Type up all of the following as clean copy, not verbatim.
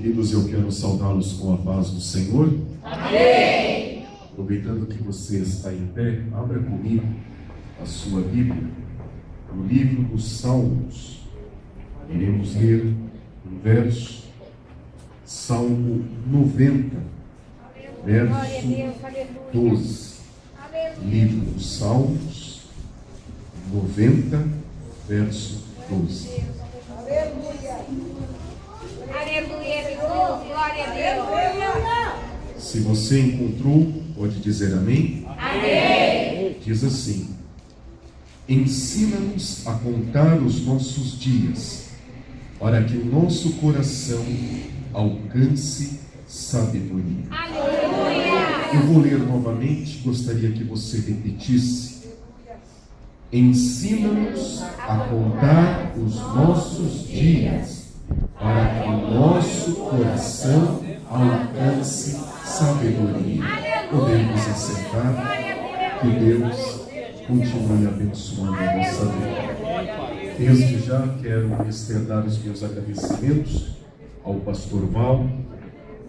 Queridos, eu quero saudá-los com a paz do Senhor. Amém! Aproveitando que você está em pé, abra comigo a sua Bíblia, no livro dos Salmos. Iremos ler um verso, Salmo 90, verso 12. Livro dos Salmos, 90, verso 12. Aleluia, glória a Deus. Se você encontrou, pode dizer amém? Amém. Diz assim: ensina-nos a contar os nossos dias, para que o nosso coração alcance sabedoria. Aleluia. Eu vou ler novamente, gostaria que você repetisse. Ensina-nos a contar os nossos dias, para que o nosso coração alcance sabedoria. Podemos assentar. Que Deus continue abençoando a nossa vida. Desde já quero externar os meus agradecimentos ao pastor Val,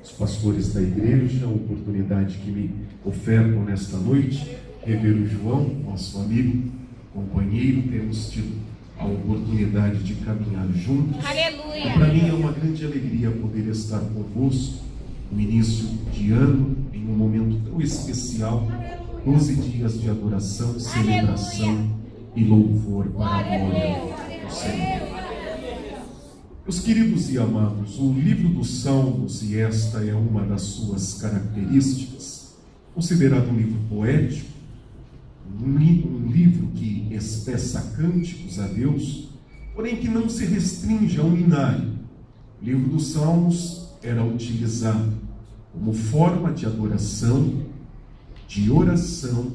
os pastores da igreja, a oportunidade que me ofertam nesta noite. Rever o João, nosso amigo, companheiro, temos tido a oportunidade de caminhar juntos. Aleluia. Para mim é uma grande alegria poder estar convosco no início de ano, em um momento tão especial, 12 dias de adoração, celebração e louvor para a glória do Senhor. Meus queridos e amados, o livro dos Salmos, e esta é uma das suas características, considerado um livro poético, um livro que expressa cânticos a Deus, porém que não se restringe a um inário. O livro dos Salmos era utilizado como forma de adoração, de oração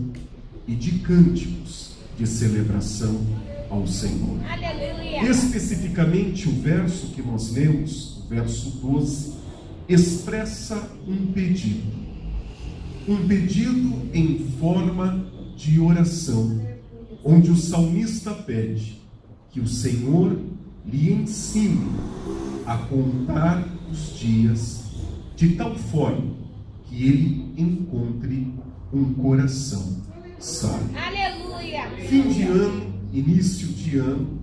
e de cânticos de celebração ao Senhor. Aleluia. Especificamente, o verso que nós lemos, o verso 12, expressa um pedido em forma de oração, onde o salmista pede que o Senhor lhe ensine a contar os dias de tal forma que ele encontre um coração sábio. Aleluia. Fim de ano, início de ano,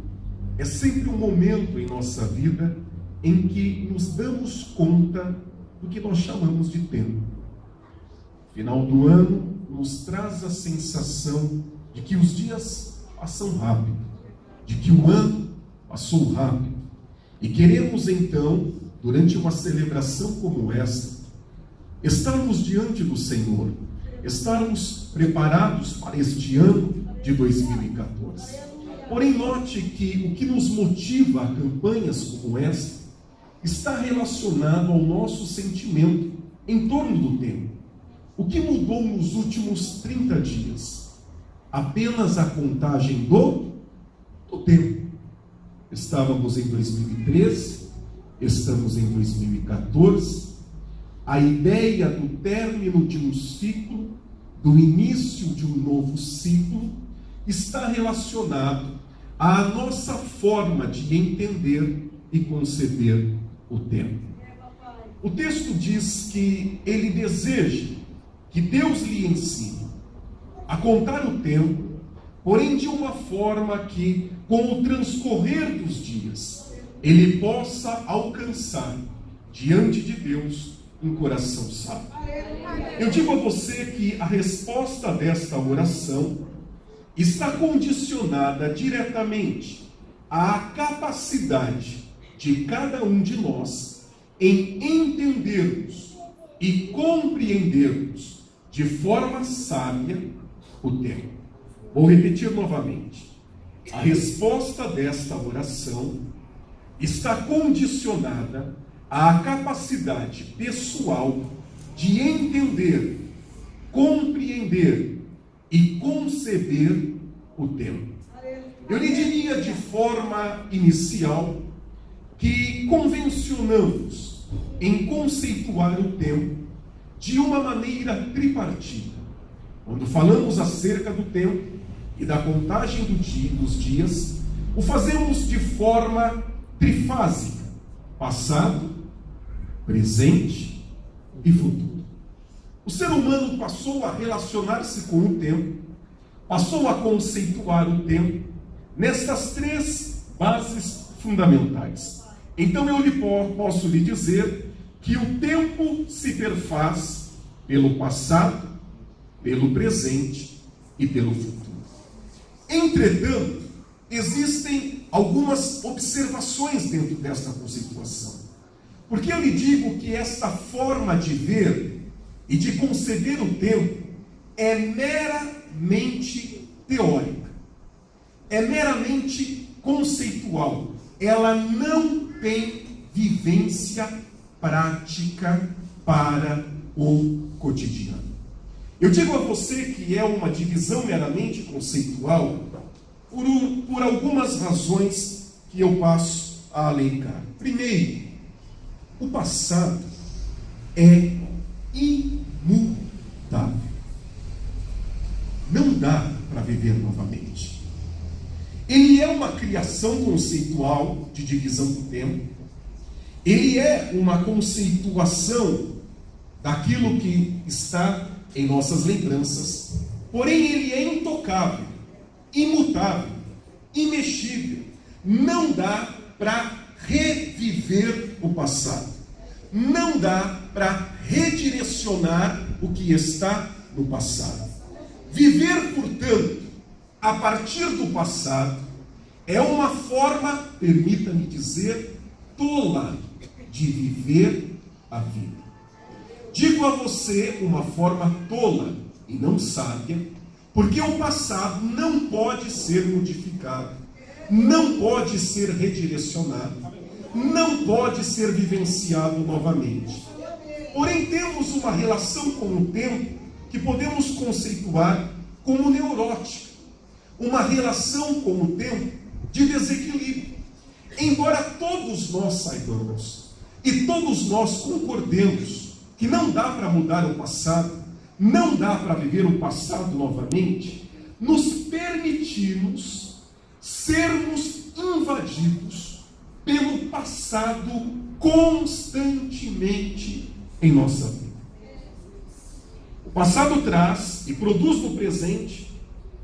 é sempre um momento em nossa vida em que nos damos conta do que nós chamamos de tempo. Final do ano nos traz a sensação de que os dias passam rápido, de que o ano passou rápido. E queremos então, durante uma celebração como esta, estarmos diante do Senhor, estarmos preparados para este ano de 2014. Porém, note que o que nos motiva a campanhas como esta está relacionado ao nosso sentimento em torno do tempo. O que mudou nos últimos 30 dias? Apenas a contagem do tempo. Estávamos em 2013, estamos em 2014. A ideia do término de um ciclo, do início de um novo ciclo, está relacionado à nossa forma de entender e conceber o tempo. O texto diz que ele deseja que Deus lhe ensine a contar o tempo, porém de uma forma que, com o transcorrer dos dias, ele possa alcançar diante de Deus um coração sábio. Eu digo a você que a resposta desta oração está condicionada diretamente à capacidade de cada um de nós em entendermos e compreendermos de forma sábia o tempo. Vou repetir novamente. A resposta desta oração está condicionada à capacidade pessoal de entender, compreender e conceber o tempo. Eu lhe diria de forma inicial que convencionamos em conceituar o tempo de uma maneira tripartida. Quando falamos acerca do tempo e da contagem dos dias, o fazemos de forma trifásica: passado, presente e futuro. O ser humano passou a relacionar-se com o tempo, passou a conceituar o tempo nestas três bases fundamentais. Então posso lhe dizer que o tempo se perfaz pelo passado, pelo presente e pelo futuro. Entretanto, existem algumas observações dentro desta conceituação. Porque eu lhe digo que esta forma de ver e de conceber o tempo é meramente teórica, é meramente conceitual. Ela não tem vivência prática para o cotidiano. Eu digo a você que é uma divisão meramente conceitual por algumas razões que eu passo a alencar. Primeiro, o passado é imutável. Não dá para viver novamente. Ele é uma criação conceitual de divisão do tempo. Ele é uma conceituação daquilo que está em nossas lembranças. Porém, ele é intocável, imutável, imexível. Não dá para reviver o passado. Não dá para redirecionar o que está no passado. Viver, portanto, a partir do passado é uma forma, permita-me dizer, tola de viver a vida. Digo a você uma forma tola e não sábia, porque o passado não pode ser modificado, não pode ser redirecionado, não pode ser vivenciado novamente. Porém, temos uma relação com o tempo que podemos conceituar como neurótica, uma relação com o tempo de desequilíbrio. Embora todos nós saibamos e todos nós concordemos que não dá para mudar o passado, não dá para viver o passado novamente, nos permitimos sermos invadidos pelo passado constantemente em nossa vida. O passado traz e produz no presente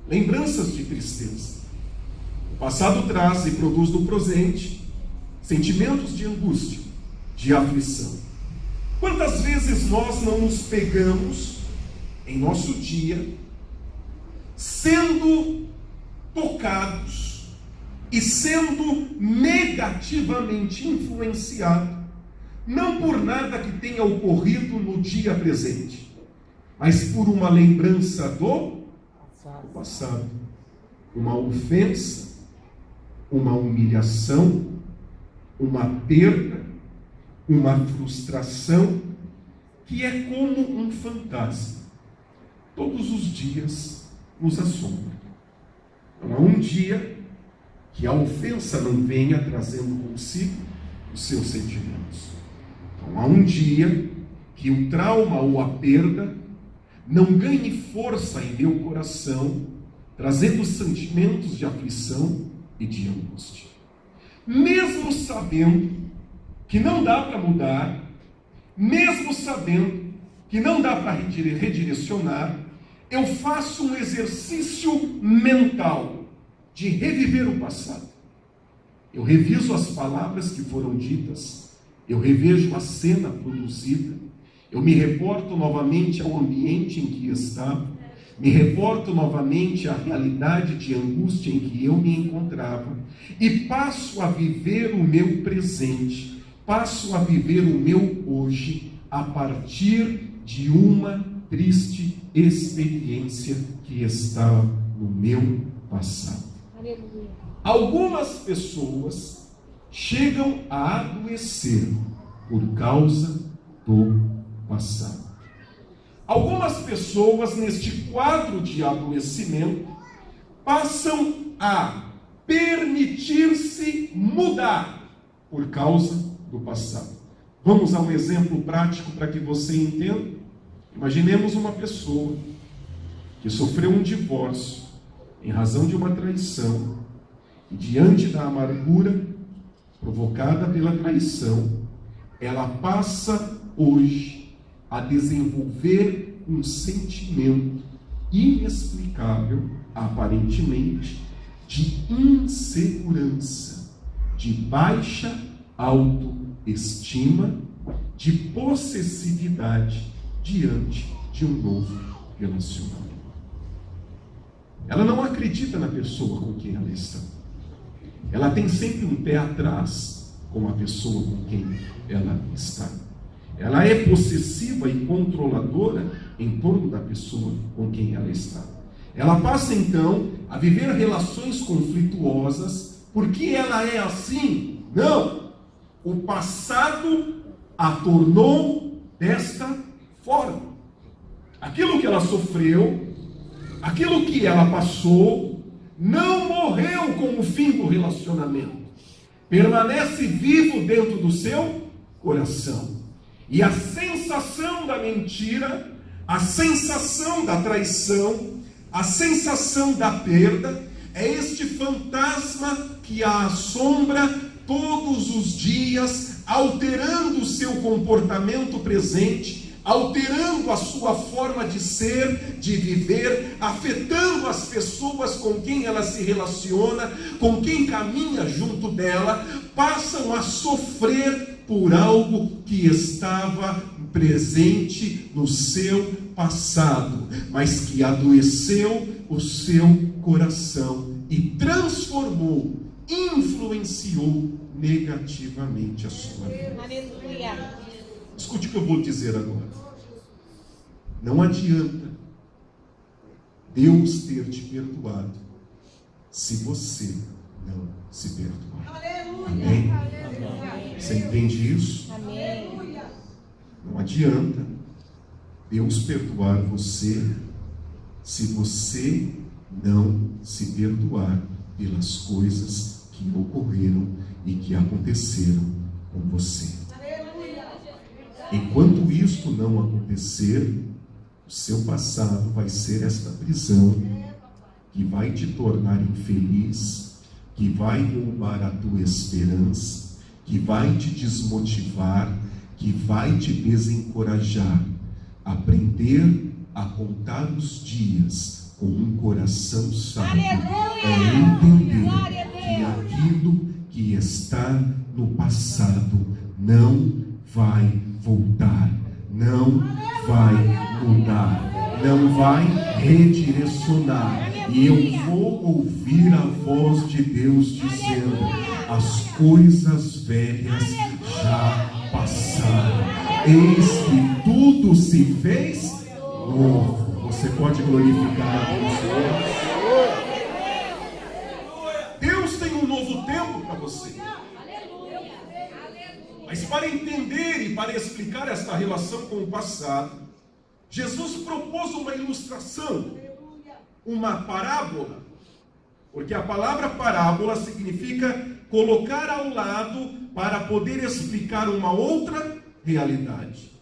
lembranças de tristeza. O passado traz e produz no presente sentimentos de angústia, de aflição. Quantas vezes nós não nos pegamos em nosso dia sendo tocados e sendo negativamente influenciados, não por nada que tenha ocorrido no dia presente, mas por uma lembrança do passado, uma ofensa, uma humilhação, uma perda, uma frustração, que é como um fantasma. Todos os dias nos assombra. Não há um dia que a ofensa não venha trazendo consigo os seus sentimentos. Não há um dia que o trauma ou a perda não ganhe força em meu coração, trazendo sentimentos de aflição e de angústia. Mesmo sabendo que não dá para mudar, mesmo sabendo que não dá para redirecionar, eu faço um exercício mental de reviver o passado. Eu reviso as palavras que foram ditas, eu revejo a cena produzida, eu me reporto novamente ao ambiente em que estava, me reporto novamente à realidade de angústia em que eu me encontrava e passo a viver o meu presente, passo a viver o meu hoje a partir de uma triste experiência que estava no meu passado. Aleluia. Algumas pessoas chegam a adoecer por causa do passado. Algumas pessoas, neste quadro de adoecimento, passam a permitir-se mudar por causa do passado. Vamos a um exemplo prático para que você entenda. Imaginemos uma pessoa que sofreu um divórcio em razão de uma traição e, diante da amargura provocada pela traição, ela passa hoje a desenvolver um sentimento inexplicável, aparentemente, de insegurança, de baixa autoestima, de possessividade diante de um novo relacionamento. Ela não acredita na pessoa com quem ela está. Ela tem sempre um pé atrás com a pessoa com quem ela está. Ela é possessiva e controladora em torno da pessoa com quem ela está. Ela passa então a viver relações conflituosas. Porque ela é assim? Não! O passado a tornou desta forma. Aquilo que ela sofreu, aquilo que ela passou, não morreu com o fim do relacionamento. Permanece vivo dentro do seu coração. E a sensação da mentira, a sensação da traição, a sensação da perda, é este fantasma que a assombra todos os dias, alterando o seu comportamento presente, alterando a sua forma de ser, de viver, afetando as pessoas com quem ela se relaciona, com quem caminha junto dela, passam a sofrer por algo que estava presente no seu passado, mas que adoeceu o seu coração e transformou, influenciou negativamente a sua vida. Aleluia. Escute o que eu vou dizer agora. Não adianta Deus ter te perdoado se você não se perdoar. Amém? Você entende isso? Amém. Não adianta Deus perdoar você se você não se perdoar pelas coisas que ocorreram e que aconteceram com você. Enquanto isto não acontecer, o seu passado vai ser esta prisão que vai te tornar infeliz, que vai roubar a tua esperança, que vai te desmotivar, que vai te desencorajar. Aprender a contar os dias com um coração sábio é entender que aquilo que está no passado não vai voltar, não vai mudar, não vai redirecionar. E eu vou ouvir a voz de Deus dizendo: as coisas velhas já passaram, eis que tudo se fez novo. Você pode glorificar a Deus. Deus tem um novo tempo para você. Mas para entender e para explicar esta relação com o passado, Jesus propôs uma ilustração, uma parábola, porque a palavra parábola significa colocar ao lado para poder explicar uma outra realidade.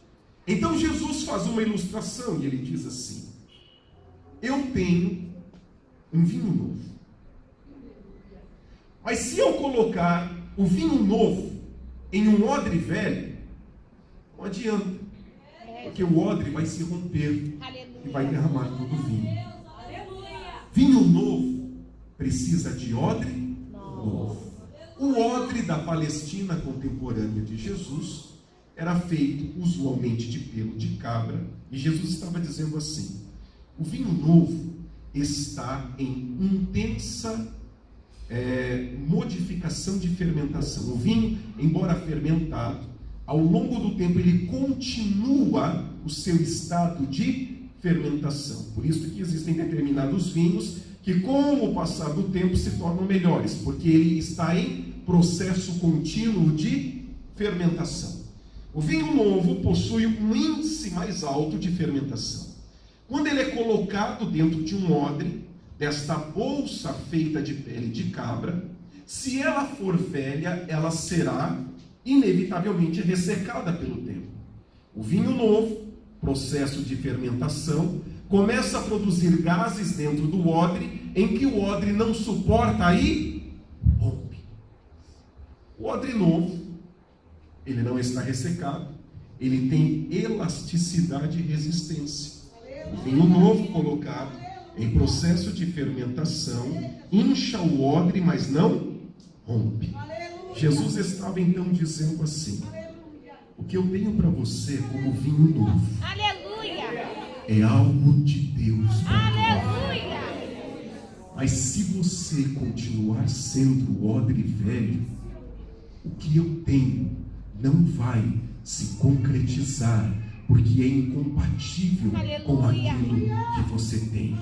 Então Jesus faz uma ilustração e ele diz assim: eu tenho um vinho novo, mas se eu colocar o vinho novo em um odre velho, não adianta, porque o odre vai se romper e vai derramar todo o vinho. Vinho novo precisa de odre novo. O odre da Palestina contemporânea de Jesus era feito usualmente de pelo de cabra, e Jesus estava dizendo assim: o vinho novo está em intensa modificação de fermentação. O vinho, embora fermentado, ao longo do tempo ele continua o seu estado de fermentação. Por isso que existem determinados vinhos que, com o passar do tempo, se tornam melhores, porque ele está em processo contínuo de fermentação. O vinho novo possui um índice mais alto de fermentação. Quando ele é colocado dentro de um odre, desta bolsa feita de pele de cabra, se ela for velha, ela será inevitavelmente ressecada pelo tempo. O vinho novo, processo de fermentação, começa a produzir gases dentro do odre, em que o odre não suporta e rompe. O odre novo ele não está ressecado, ele tem elasticidade e resistência. O vinho novo colocado em processo de fermentação incha o odre, mas não rompe. Jesus estava então dizendo assim: o que eu tenho para você como vinho novo, Aleluia. é algo de Deus. Aleluia. Mas se você continuar sendo o odre velho, o que eu tenho não vai se concretizar, porque é incompatível com aquilo que você tem.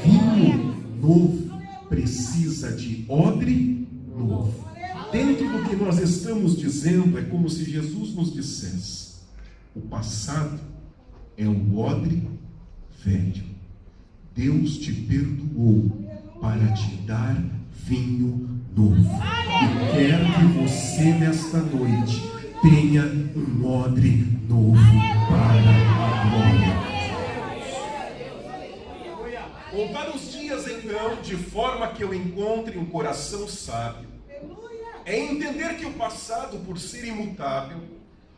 Vinho novo precisa de odre novo. Dentro do que nós estamos dizendo, é como se Jesus nos dissesse: o passado é o odre velho. Deus te perdoou para te dar vinho novo. E quer que você nesta noite tenha um odre novo para a glória. Contar os dias então, de forma que eu encontre um coração sábio, é entender que o passado, por ser imutável,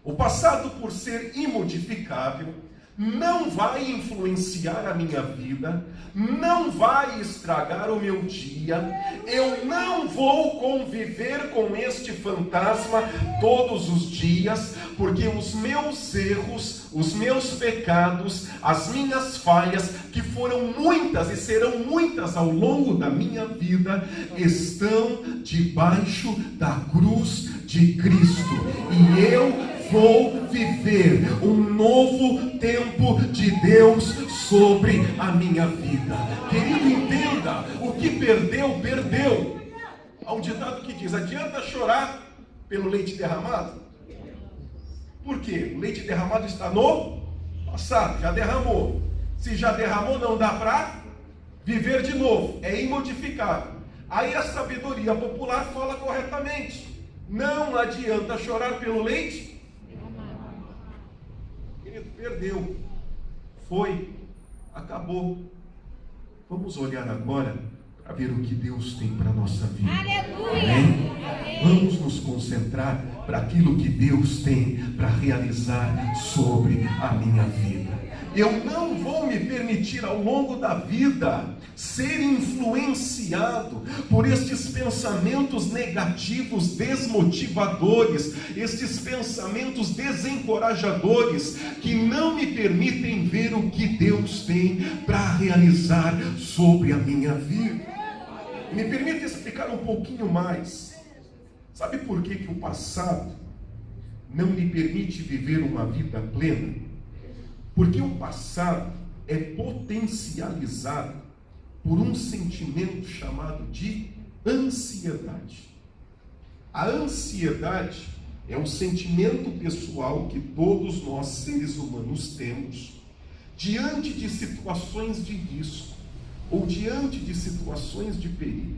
o passado, por ser imodificável, não vai influenciar a minha vida, não vai estragar o meu dia, eu não vou conviver com este fantasma todos os dias, porque os meus erros, os meus pecados, as minhas falhas, que foram muitas e serão muitas ao longo da minha vida, estão debaixo da cruz de Cristo, e eu vou viver um novo tempo de Deus sobre a minha vida. Querido, entenda: o que perdeu, perdeu. Há um ditado que diz: adianta chorar pelo leite derramado? Por quê? O leite derramado está no passado, já derramou. Se já derramou, não dá para viver de novo, é imodificável. Aí a sabedoria popular fala corretamente: não adianta chorar pelo leite. Querido, perdeu, foi, acabou. Vamos olhar agora para ver o que Deus tem para a nossa vida. Aleluia. Amém? Vamos nos concentrar para aquilo que Deus tem para realizar sobre a minha vida. Eu não vou me permitir ao longo da vida ser influenciado por estes pensamentos negativos, desmotivadores, estes pensamentos desencorajadores, que não me permitem ver o que Deus tem para realizar sobre a minha vida. Me permita explicar um pouquinho mais. Sabe por que o passado não me permite viver uma vida plena? Porque o passado é potencializado por um sentimento chamado de ansiedade. A ansiedade é um sentimento pessoal que todos nós, seres humanos, temos diante de situações de risco ou diante de situações de perigo.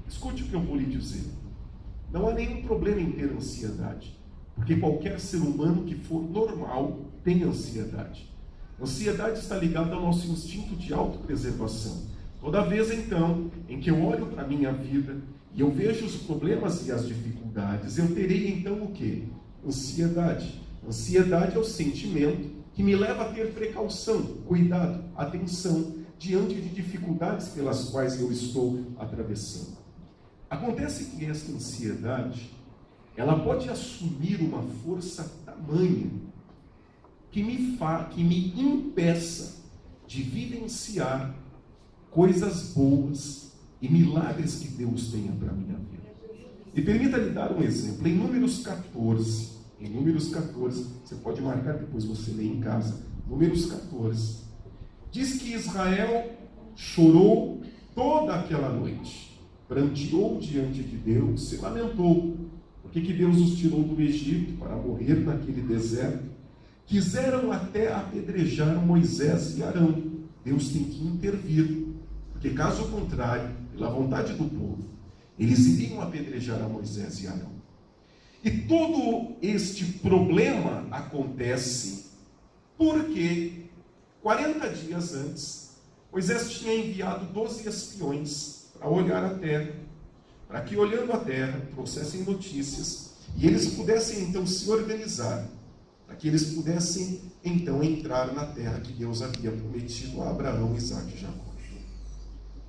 Escute o que eu vou lhe dizer. Não há nenhum problema em ter ansiedade, porque qualquer ser humano que for normal tem ansiedade. Ansiedade está ligada ao nosso instinto de autopreservação. Toda vez, então, em que eu olho para a minha vida e eu vejo os problemas e as dificuldades, eu terei, então, o quê? Ansiedade. Ansiedade é o sentimento que me leva a ter precaução, cuidado, atenção, diante de dificuldades pelas quais eu estou atravessando. Acontece que esta ansiedade, ela pode assumir uma força tamanha que me impeça de vivenciar coisas boas e milagres que Deus tenha para a minha vida. E permita-lhe dar um exemplo. Em Números 14, você pode marcar, depois você lê em casa. Números 14, diz que Israel chorou toda aquela noite, pranteou diante de Deus, se lamentou, porque que Deus os tirou do Egito para morrer naquele deserto. Quiseram até apedrejar Moisés e Arão. Deus tem que intervir, porque caso contrário, pela vontade do povo, eles iriam apedrejar a Moisés e Arão. E todo este problema acontece porque 40 dias antes, Moisés tinha enviado 12 espiões para olhar a terra. para que, olhando a terra, trouxessem notícias e eles pudessem então se organizar, para que eles pudessem então entrar na terra que Deus havia prometido a Abraão, Isaque e Jacó.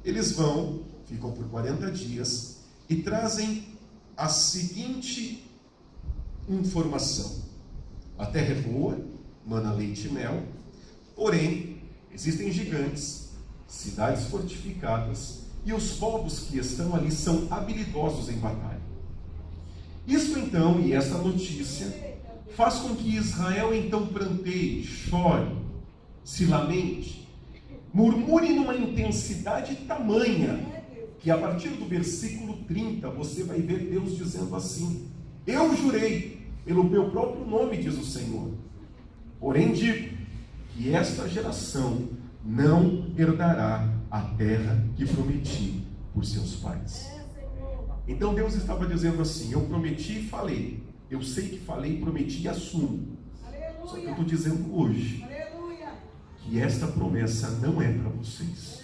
Eles vão, ficam por 40 dias e trazem a seguinte informação: a terra é boa, mana leite e mel, porém existem gigantes, cidades fortificadas, e os povos que estão ali são habilidosos em batalha. Isso então, e essa notícia, faz com que Israel então pranteie, chore, se lamente, murmure numa intensidade tamanha, que a partir do versículo 30, você vai ver Deus dizendo assim: eu jurei pelo meu próprio nome, diz o Senhor, porém digo que esta geração não herdará a terra que prometi por seus pais. Então Deus estava dizendo assim: eu prometi e falei, eu sei que falei, prometi e assumo. Só que eu estou dizendo hoje que esta promessa não é para vocês.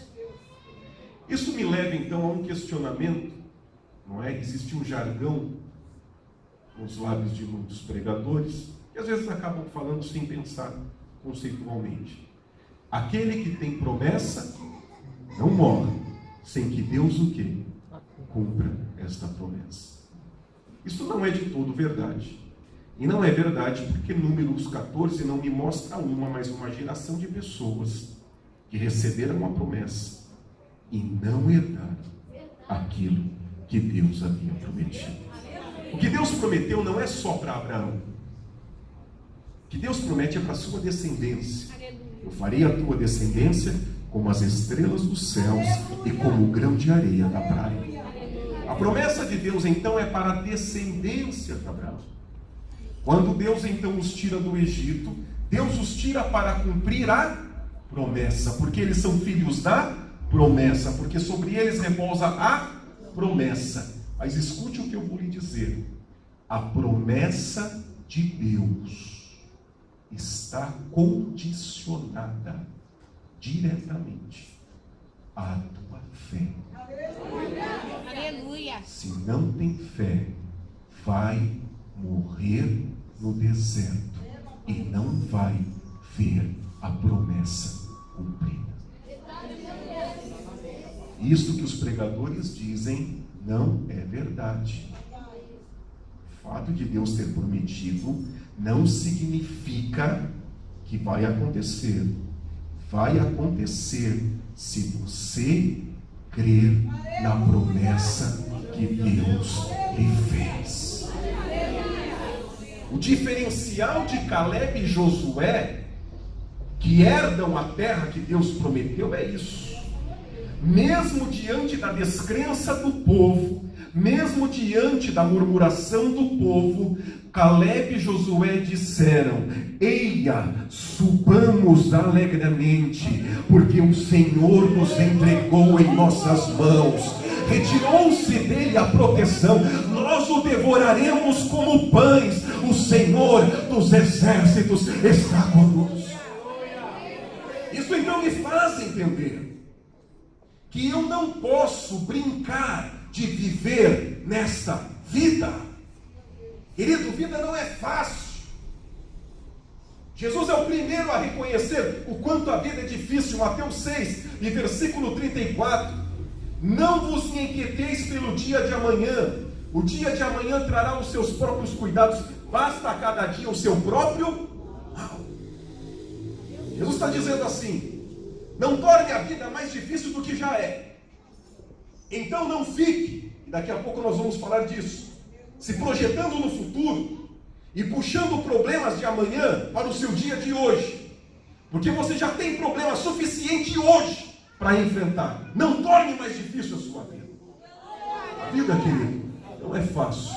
Isso me leva então a um questionamento, não é? Existe um jargão nos lábios de muitos pregadores, que às vezes acabam falando sem pensar conceitualmente. Aquele que tem promessa não morre sem que Deus o quê? Cumpra esta promessa. Isso não é de todo verdade. E não é verdade porque Números 14 não me mostra mas uma geração de pessoas que receberam a promessa e não herdaram aquilo que Deus havia prometido. O que Deus prometeu não é só para Abraão. O que Deus promete é para a sua descendência. Eu farei a tua descendência como as estrelas dos céus e como o grão de areia da praia. A promessa de Deus então é para a descendência de Abraão. Quando Deus então os tira do Egito, Deus os tira para cumprir a promessa, porque eles são filhos da promessa, porque sobre eles repousa a promessa. Mas escute o que eu vou lhe dizer: a promessa de Deus está condicionada diretamente à tua fé. Aleluia. Se não tem fé, vai morrer no deserto e não vai ver a promessa cumprida. Isto que os pregadores dizem não é verdade. O fato de Deus ter prometido não significa que vai acontecer. Vai acontecer se você crer na promessa que Deus lhe fez. O diferencial de Caleb e Josué, que herdam a terra que Deus prometeu, é isso. Mesmo diante da descrença do povo, mesmo diante da murmuração do povo, Caleb e Josué disseram: eia, subamos alegremente, porque o Senhor nos entregou em nossas mãos. Retirou-se dele a proteção, nós o devoraremos como pães. O Senhor dos exércitos está conosco. Isso então me faz entender que eu não posso brincar de viver nesta vida. Querido, vida não é fácil. Jesus é o primeiro a reconhecer o quanto a vida é difícil. Mateus 6 e versículo 34. Não vos inquieteis pelo dia de amanhã. O dia de amanhã trará os seus próprios cuidados. Basta a cada dia o seu próprio mal. Jesus está dizendo assim: não torne a vida mais difícil do que já é. Então não fique, e daqui a pouco nós vamos falar disso, se projetando no futuro e puxando problemas de amanhã para o seu dia de hoje, porque você já tem problema suficiente hoje para enfrentar. Não torne mais difícil a sua vida. A vida, querido, não é fácil.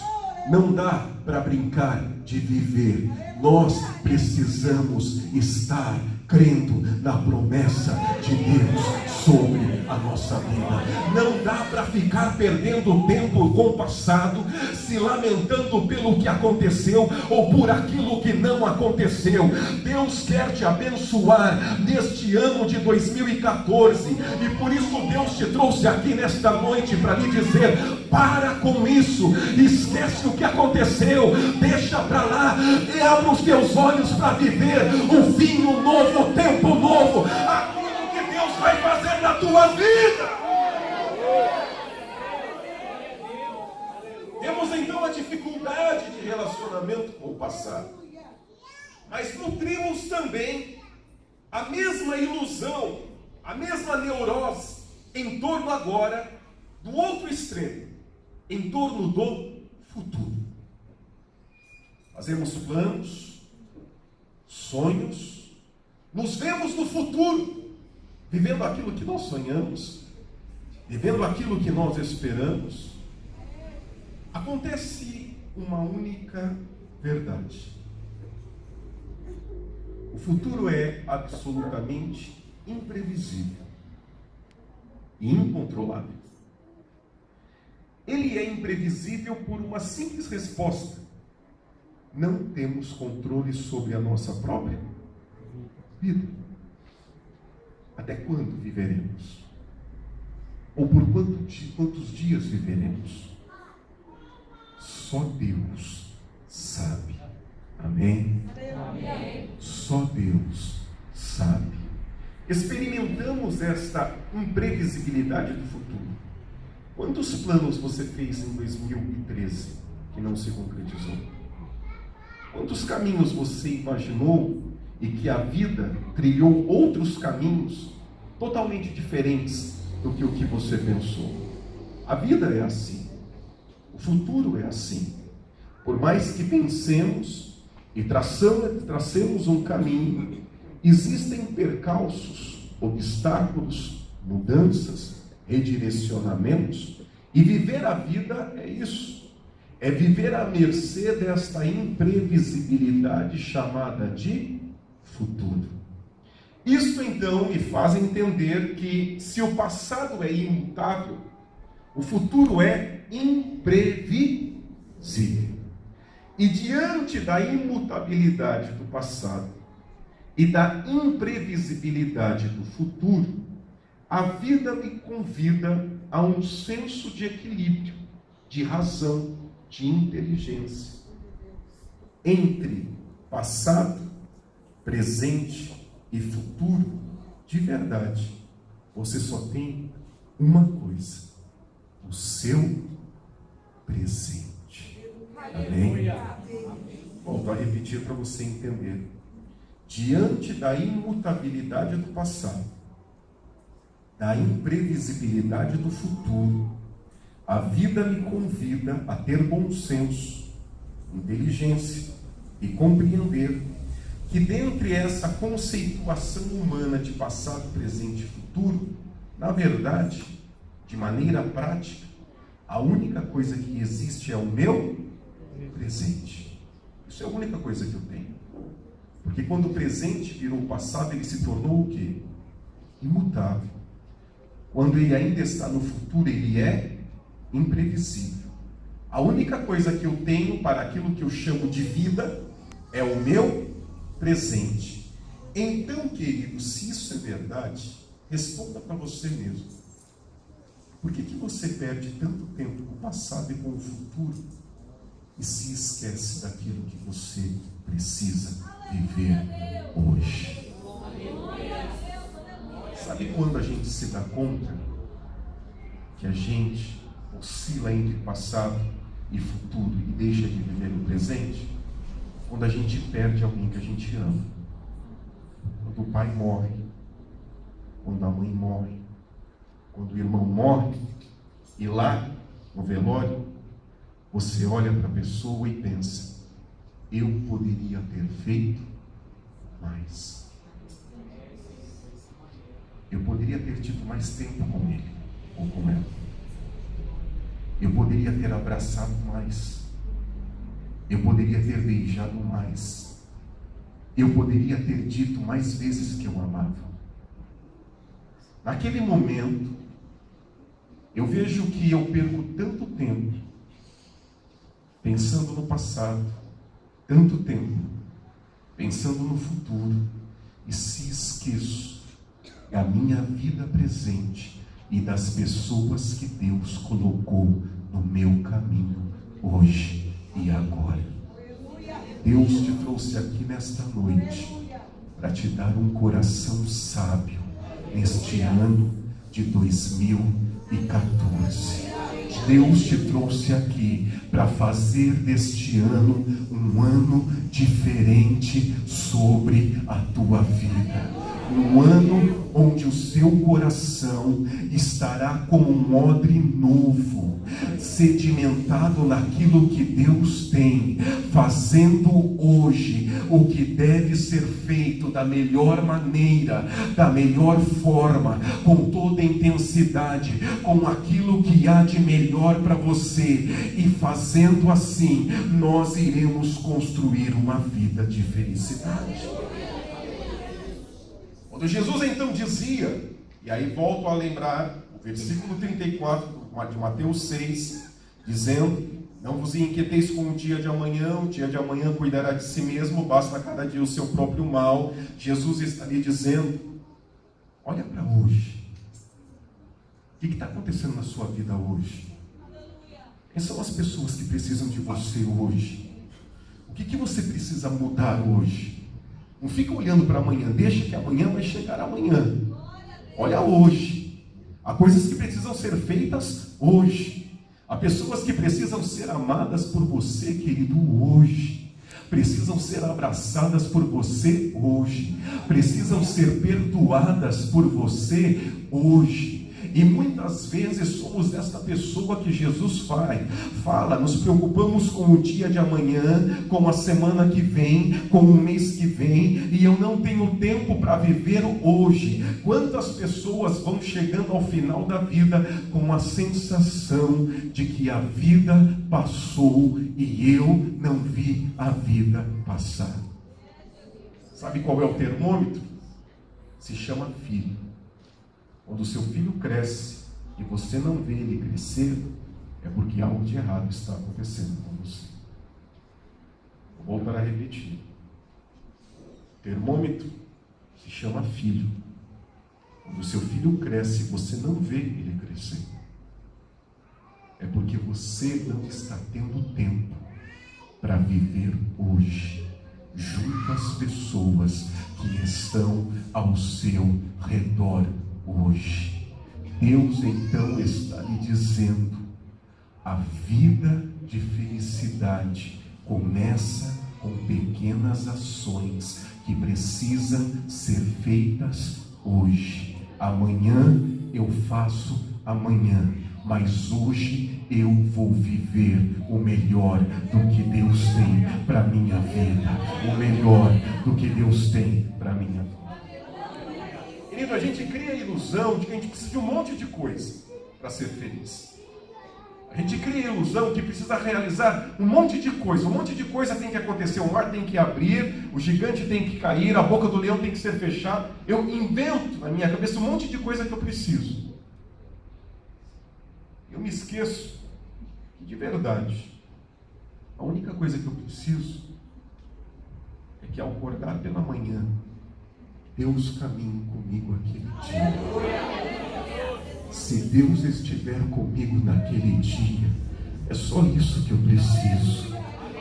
Não dá para brincar de viver. Nós precisamos estar crendo na promessa de Deus sobre a nossa vida. Não dá para ficar perdendo tempo com o passado, se lamentando pelo que aconteceu ou por aquilo que não aconteceu. Deus quer te abençoar neste ano de 2014, e por isso Deus te trouxe aqui nesta noite para lhe dizer: para com isso, esquece o que aconteceu, deixa para lá e abre os teus olhos para viver um vinho novo, um tempo novo, aquilo que Deus vai fazer na tua vida. Temos então a dificuldade de relacionamento com o passado, mas nutrimos também a mesma ilusão, a mesma neurose em torno agora do outro extremo, em torno do futuro. Fazemos planos, sonhos, nos vemos no futuro, vivendo aquilo que nós sonhamos, vivendo aquilo que nós esperamos. Acontece uma única verdade: o futuro é absolutamente imprevisível e incontrolável. Ele é imprevisível por uma simples resposta: não temos controle sobre a nossa própria vida. Até quando viveremos? Ou por quantos dias viveremos? Só Deus sabe. Amém? Amém. Só Deus sabe. Experimentamos esta imprevisibilidade do futuro. Quantos planos você fez em 2013 que não se concretizou? Quantos caminhos você imaginou e que a vida trilhou outros caminhos totalmente diferentes do que o que você pensou? A vida é assim. O futuro é assim. Por mais que pensemos e tracemos um caminho, existem percalços, obstáculos, mudanças, redirecionamentos, e viver a vida é isso. É viver à mercê desta imprevisibilidade chamada de futuro. Isto então me faz entender que se o passado é imutável, o futuro é imprevisível. E diante da imutabilidade do passado e da imprevisibilidade do futuro, a vida me convida a um senso de equilíbrio, de razão, de inteligência. Entre passado, presente e futuro, de verdade, você só tem uma coisa: o seu presente. Amém? Volto a repetir para você entender. Diante da imutabilidade do passado, da imprevisibilidade do futuro, a vida me convida a ter bom senso, inteligência e compreender que dentre essa conceituação humana de passado, presente e futuro, na verdade, de maneira prática, a única coisa que existe é o meu presente. Isso é a única coisa que eu tenho. Porque quando o presente virou passado, ele se tornou o quê? Imutável. Quando ele ainda está no futuro, ele é imprevisível. A única coisa que eu tenho para aquilo que eu chamo de vida é o meu presente. Então, querido, se isso é verdade, responda para você mesmo. Por que você perde tanto tempo com o passado e com o futuro e se esquece daquilo que você precisa viver hoje? Sabe quando a gente se dá conta que a gente oscila entre passado e futuro e deixa de viver o presente? Quando a gente perde alguém que a gente ama. Quando o pai morre, quando a mãe morre, quando o irmão morre, e lá no velório você olha para a pessoa e pensa: eu poderia ter feito mais. Eu poderia ter tido mais tempo com ele ou com ela. Eu poderia ter abraçado mais. Eu poderia ter beijado mais. eu poderia ter dito mais vezes que eu amava. Naquele momento, eu vejo que eu perco tanto tempo pensando no passado, tanto tempo pensando no futuro, e se esqueço da minha vida presente e das pessoas que Deus colocou no meu caminho hoje e agora. Deus te trouxe aqui nesta noite para te dar um coração sábio neste ano de 2014. Deus te trouxe aqui para fazer deste ano um ano diferente sobre a tua vida. Um ano onde o seu coração estará como um odre novo, sedimentado naquilo que Deus tem, fazendo hoje o que deve ser feito da melhor maneira, da melhor forma, com toda a intensidade, com aquilo que há de melhor para você, e fazendo assim, nós iremos construir uma vida de felicidade. Quando Jesus então dizia, e aí volto a lembrar o versículo 34 de Mateus 6, dizendo: não vos inquieteis com o dia de amanhã cuidará de si mesmo, basta cada dia o seu próprio mal. Jesus está lhe dizendo: olha para hoje. O que está acontecendo na sua vida hoje? Quem são as pessoas que precisam de você hoje? O que você precisa mudar hoje? Não fica olhando para amanhã, deixa que amanhã vai chegar amanhã. Olha hoje. Há coisas que precisam ser feitas hoje. Há pessoas que precisam ser amadas por você, querido, hoje. Precisam ser abraçadas por você hoje. Precisam ser perdoadas por você hoje. E muitas vezes somos desta pessoa que Jesus fala, nos preocupamos com o dia de amanhã, com a semana que vem, com o mês que vem, e eu não tenho tempo para viver hoje. Quantas pessoas vão chegando ao final da vida com a sensação de que a vida passou e eu não vi a vida passar? Sabe qual é o termômetro? Se chama filho. Quando o seu filho cresce e você não vê ele crescer, é porque algo de errado está acontecendo com você. Vou voltar a repetir. O termômetro se chama filho. Quando o seu filho cresce e você não vê ele crescer, é porque você não está tendo tempo para viver hoje, junto às pessoas que estão ao seu redor hoje. Deus então está lhe dizendo: a vida de felicidade começa com pequenas ações que precisam ser feitas hoje. Amanhã eu faço amanhã, mas hoje eu vou viver o melhor do que Deus tem para a minha vida. O melhor do que Deus tem para a minha vida. Querido, a gente cria a ilusão de que a gente precisa de um monte de coisa para ser feliz. A gente cria a ilusão que precisa realizar um monte de coisa tem que acontecer, o mar tem que abrir, o gigante tem que cair, a boca do leão tem que ser fechada. Eu invento na minha cabeça um monte de coisa que eu preciso. Eu me esqueço que, de verdade, a única coisa que eu preciso é que, ao acordar pela manhã, Deus caminhe comigo aquele dia. Se Deus estiver comigo naquele dia, é só isso que eu preciso.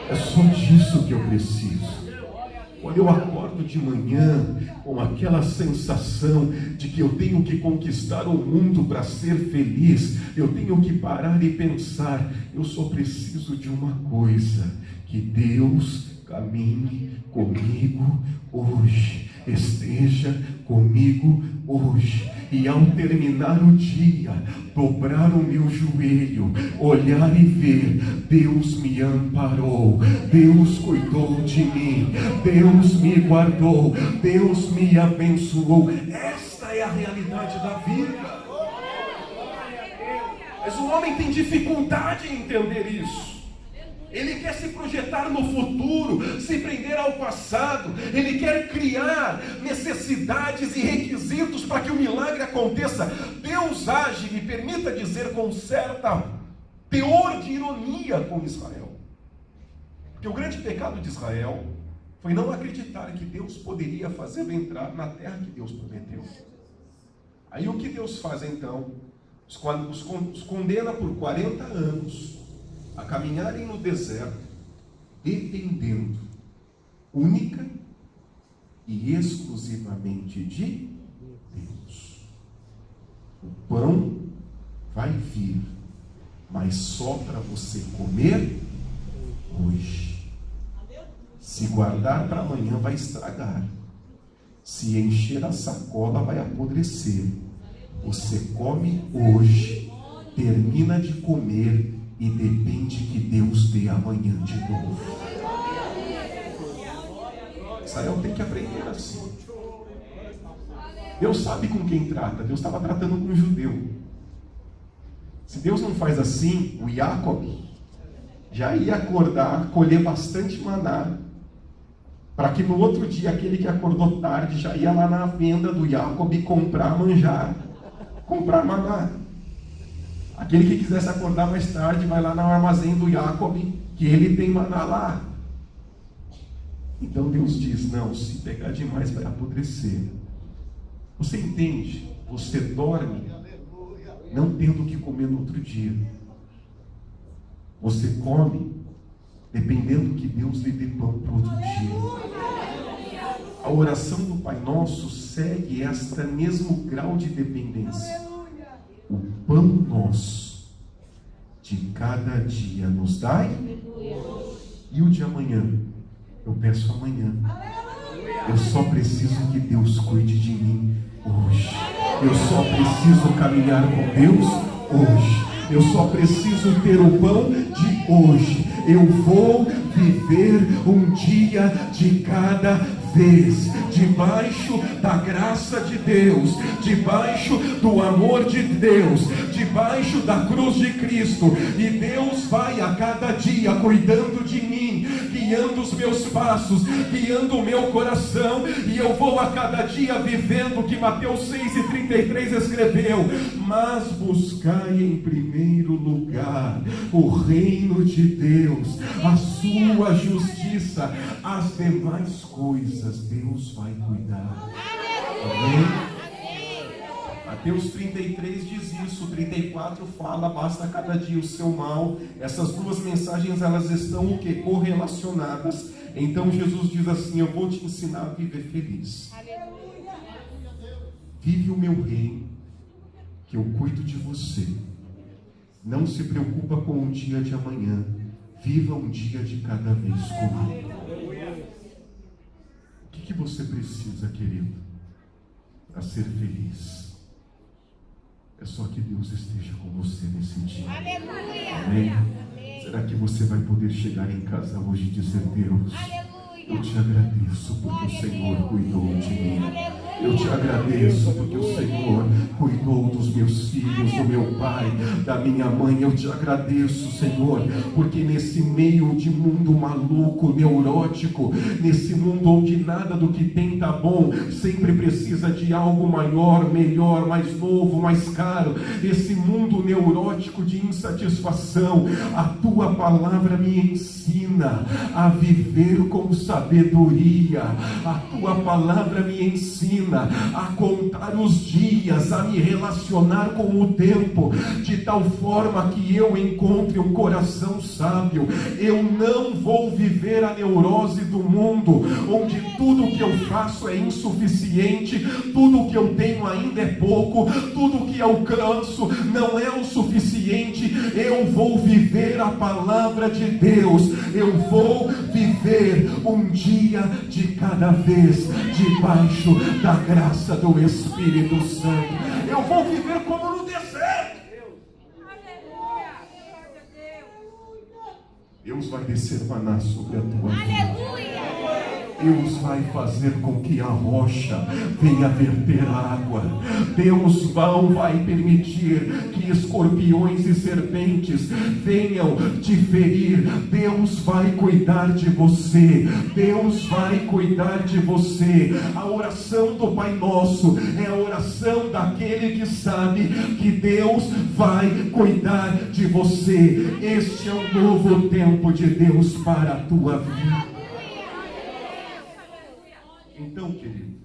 É só disso que eu preciso. Quando eu acordo de manhã com aquela sensação de que eu tenho que conquistar o mundo para ser feliz, eu tenho que parar e pensar: eu só preciso de uma coisa, que Deus caminhe comigo hoje, esteja comigo hoje. E ao terminar o dia, dobrar o meu joelho, olhar e ver: Deus me amparou, Deus cuidou de mim, Deus me guardou, Deus me abençoou. Esta é a realidade da vida. Mas o homem tem dificuldade em entender isso. Ele quer se projetar projetar no futuro, se prender ao passado. Ele quer criar necessidades e requisitos para que o milagre aconteça. Deus age, me permita dizer, com certa teor de ironia com Israel. Porque o grande pecado de Israel foi não acreditar que Deus poderia fazê-lo entrar na terra que Deus prometeu. Aí o que Deus faz então? Os condena por 40 anos a caminharem no deserto, dependendo única e exclusivamente de Deus. O pão vai vir, mas só para você comer hoje. Se guardar para amanhã vai estragar. Se encher a sacola vai apodrecer. Você come hoje, termina de comer e depende que Deus dê amanhã de novo. Israel tem que aprender assim. Deus sabe com quem trata. Deus estava tratando com um judeu. Se Deus não faz assim, o Jacob já ia acordar, colher bastante maná, para que no outro dia aquele que acordou tarde já ia lá na venda do Jacob comprar manjar, comprar maná. Aquele que quisesse acordar mais tarde vai lá no armazém do Jacob, que ele tem maná lá. Então Deus diz, não, se pegar demais vai apodrecer. Você entende? Você dorme não tendo o que comer no outro dia. Você come dependendo que Deus lhe dê pão para o outro dia. A oração do Pai Nosso segue este mesmo grau de dependência. O pão nosso de cada dia nos dai, e o de amanhã eu peço amanhã. Eu só preciso que Deus cuide de mim hoje. Eu só preciso caminhar com Deus hoje. Eu só preciso ter o pão de hoje. Eu vou viver um dia de cada vez, debaixo da graça de Deus, debaixo do amor de Deus, debaixo da cruz de Cristo. E Deus vai a cada dia cuidando de mim, guiando os meus passos, guiando o meu coração. E eu vou a cada dia vivendo o que Mateus 6,33 escreveu: mas buscai em primeiro lugar o reino de Deus, a sua justiça, as demais coisas Deus vai cuidar. Amém? Mateus 33 diz isso, 34 fala, basta cada dia o seu mal. Essas duas mensagens, elas estão o que? Correlacionadas. Então Jesus diz assim: eu vou te ensinar a viver feliz. Vive o meu reino, que eu cuido de você. Não se preocupa com o dia de amanhã. Viva um dia de cada vez comigo. O que você precisa, querido, para ser feliz? É só que Deus esteja com você nesse dia. Aleluia. Amém? Será que você vai poder chegar em casa hoje e dizer: Deus, eu te agradeço porque o Senhor cuidou de mim. Eu te agradeço porque o Senhor cuidou dos meus filhos, do meu pai, da minha mãe. Eu te agradeço, Senhor, porque nesse meio de mundo maluco, neurótico, nesse mundo onde nada do que tem está bom, sempre precisa de algo maior, melhor, mais novo, mais caro. Esse mundo neurótico de insatisfação, a tua palavra me ensina a viver com sabedoria. A tua palavra me ensina a contar os dias, a me relacionar com o tempo, de tal forma que eu encontre um coração sábio. Eu não vou viver a neurose do mundo, onde tudo que eu faço é insuficiente, tudo que eu tenho ainda é pouco, tudo que alcanço não é o suficiente. Eu vou viver a palavra de Deus. Eu vou viver um dia de cada vez, debaixo da graça do Espírito Santo. Eu vou viver como no deserto. Deus vai descer maná sobre a tua vida. Deus vai fazer com que a rocha venha verter água. Deus não vai permitir que escorpiões e serpentes venham te ferir. Deus Deus vai cuidar de você. Deus vai cuidar de você. A oração do Pai Nosso é a oração daquele que sabe que Deus vai cuidar de você. Este é um novo tempo de Deus para a tua vida. Então, querido,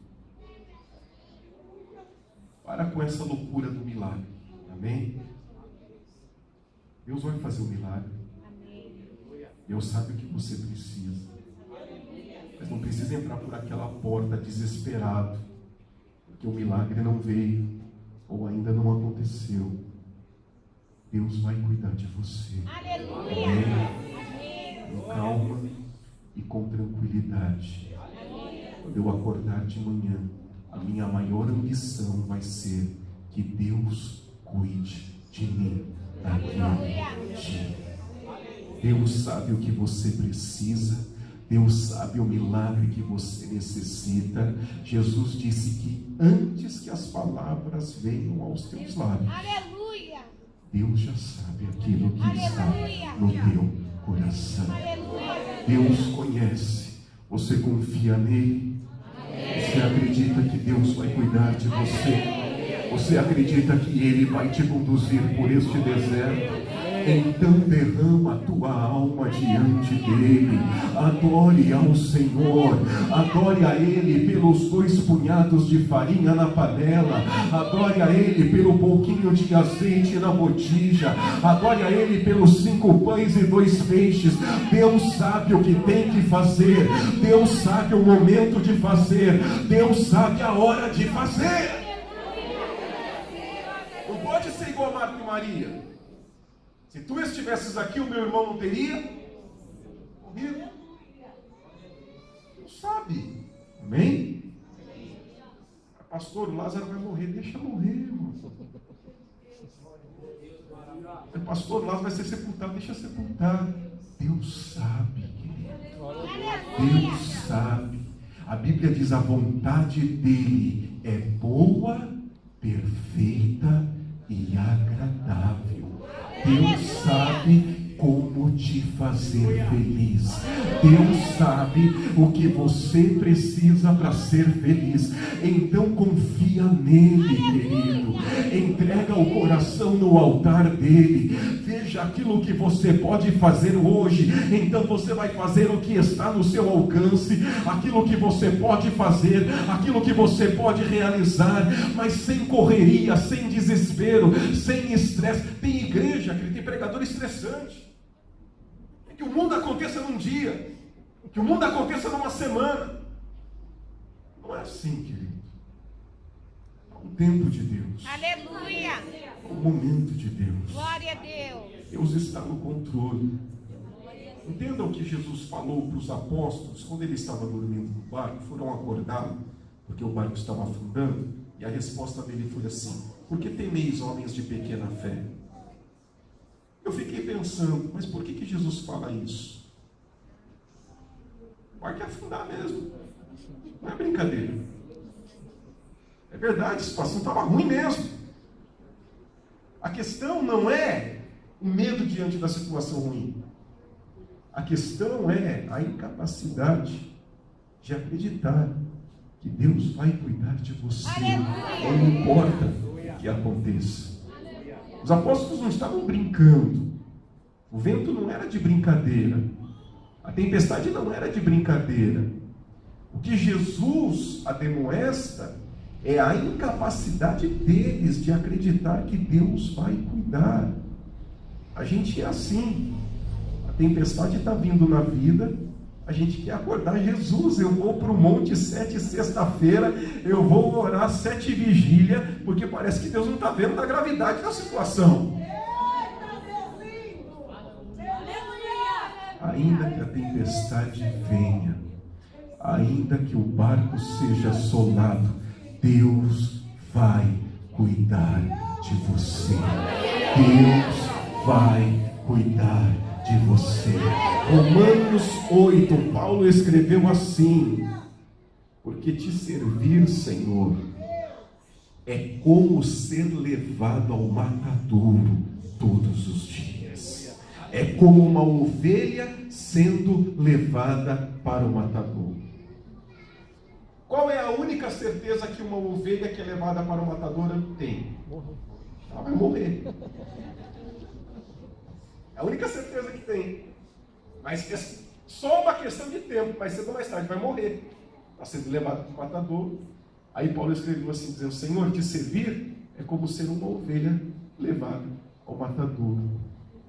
para com essa loucura do milagre. Amém? Deus vai fazer um milagre. Deus sabe o que você precisa. Mas não precisa entrar por aquela porta desesperado, porque o milagre não veio ou ainda não aconteceu. Deus vai cuidar de você. Aleluia. Amém? Com calma e com tranquilidade. Quando eu acordar de manhã, a minha maior ambição vai ser que Deus cuide de mim naquele dia. Deus sabe o que você precisa. Deus sabe o milagre que você necessita. Jesus disse que antes que as palavras venham aos teus lábios, Aleluia. Deus já sabe aquilo que está Aleluia. no teu coração. Aleluia. Deus conhece. Você confia nele? Você acredita que Deus vai cuidar de você? Você acredita que Ele vai te conduzir por este deserto? Então derrama a tua alma diante dele. Adore ao Senhor. Adore a Ele pelos 2 punhados de farinha na panela. Adore a Ele pelo pouquinho de azeite na botija. Adore a Ele pelos 5 pães e 2 peixes. Deus sabe o que tem que fazer. Deus sabe o momento de fazer. Deus sabe a hora de fazer. Não pode ser igual a Marta e Maria. Se tu estivesses aqui, o meu irmão não teria morrido. Não sabe. Amém? Pastor, o Lázaro vai morrer. Deixa morrer, irmão. Pastor, o Lázaro vai ser sepultado. Deixa sepultar. Deus sabe, querido. Deus sabe. A Bíblia diz: a vontade dele é boa, perfeita e agradável. Deus sabe como te fazer feliz. Deus sabe o que você precisa para ser feliz. Então confia nele, querido. Entrega o coração no altar dele. Veja aquilo que você pode fazer hoje. Então você vai fazer o que está no seu alcance, aquilo que você pode fazer, aquilo que você pode realizar, mas sem correria, sem desespero, sem estresse. Tem igreja que tem pregador estressante. Que o mundo aconteça num dia, que o mundo aconteça numa semana. Não é assim, querido. É um tempo de Deus. Aleluia. É um momento de Deus. Glória a Deus. Deus está no controle. Entenda o que Jesus falou para os apóstolos quando ele estava dormindo no barco. Foram acordá-lo porque o barco estava afundando, e a resposta dele foi assim: por que temeis, homens de pequena fé? Eu fiquei pensando, mas por que Jesus fala isso? Vai que afundar mesmo. Não é brincadeira. É verdade, a situação estava ruim mesmo. A questão não é o medo diante da situação ruim. A questão é a incapacidade de acreditar que Deus vai cuidar de você. Não importa o que aconteça. Os apóstolos não estavam brincando. O vento não era de brincadeira. A tempestade não era de brincadeira. O que Jesus ademoesta é a incapacidade deles de acreditar que Deus vai cuidar. A gente é assim. A tempestade está vindo na vida. A gente quer acordar Jesus. Eu vou para o Monte 7 sexta-feira, eu vou orar 7 vigília, porque parece que Deus não está vendo a gravidade da situação. Ainda que a tempestade venha, ainda que o barco seja assolado, Deus vai cuidar de você. Deus vai cuidar de você. Romanos 8, Paulo escreveu assim: porque te servir, Senhor, é como ser levado ao matadouro todos os dias. É como uma ovelha sendo levada para o matador. Qual é a única certeza que uma ovelha que é levada para o matador tem? Ela vai morrer. É a única certeza que tem. Mas é só uma questão de tempo, mais cedo ou mais tarde vai morrer. Está sendo levado para o matador. Aí Paulo escreveu assim, dizendo: Senhor, te servir é como ser uma ovelha levada ao matador.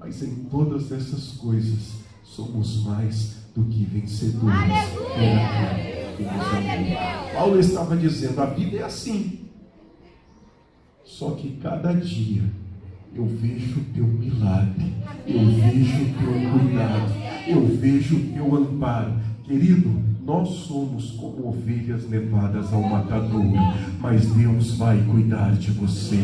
Mas em todas essas coisas somos mais do que vencedores. Aleluia! Paulo estava dizendo: a vida é assim. Só que cada dia eu vejo o teu milagre, eu vejo o teu cuidado, eu vejo o teu amparo. Querido, nós somos como ovelhas levadas ao matadouro, mas Deus vai cuidar de você.